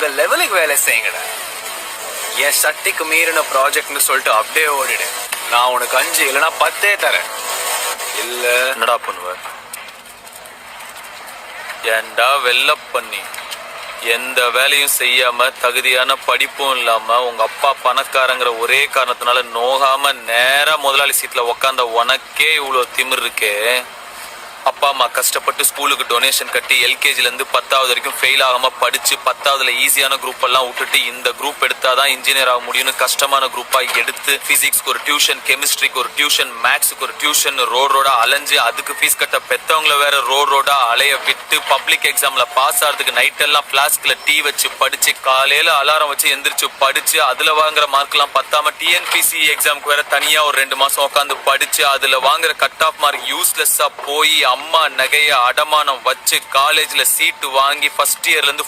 உங்க லெவலுக்கு வேலை செய்யுங்கடா. என் சக்திக்கு மீறின ப்ராஜெக்ட்னு சொல்லிட்டு அப்படியே ஓடிடு. நான் உனக்கு 5 இல்லைன்னா 10 தரேன். இல்ல என்னடா பண்ணுவ? ஏன்டா வெள்ள பண்ணி எந்த வேலையும் செய்யாம தகுதியான படிப்பும் இல்லாம உங்க அப்பா பணக்காரங்கிற ஒரே காரணத்தினால நோகாம நேரா முதலாளி சீட்ல உக்காந்த உனக்கே இவ்வளவு திமிர் இருக்கே. அப்பா அம்மா கஷ்டப்பட்டு ஸ்கூலுக்கு டொனேஷன் கட்டி எல்கேஜில இருந்து 10வது வரைக்கும் ஃபெயில் ஆகாம படிச்சு 10வதுல ஈஸியான குரூப் எல்லாம் விட்டுட்டு இந்த குரூப் எடுத்தாதான் இன்ஜினியர் ஆக முடியும்னு கஷ்டமான குரூப்பா எடுத்து பிசிக்ஸ்க்கு ஒரு டியூஷன், கெமிஸ்ட்ரிக்கு ஒரு டியூஷன், மேக்ஸுக்கு ஒரு டியூஷன் ரோடா அலைஞ்சு அதுக்கு ஃபீஸ் கட்ட பெத்தவங்கள வேற ரோடா அலைய விட்டு பப்ளிக் எக்ஸாம்ல பாஸ் ஆகிறதுக்கு நைட் எல்லாம் பிளாஸ்க்ல டீ வச்சு படிச்சு காலையில அலாரம் வச்சு எந்திரிச்சு படிச்சு அதுல வாங்குற மார்க் எல்லாம் பத்தாம டிஎன்பிசி எக்ஸாமுக்கு வேற தனியா ஒரு 2 மாசம் உட்காந்து படிச்சு அதுல வாங்குற கட் ஆஃப் மார்க் யூஸ்லெஸ்ஸா போய் அம்மா நகைய அடமானம் வச்சு காலேஜ்ல சீட்டு வாங்கி ஃபர்ஸ்ட் இயர்ல இருந்து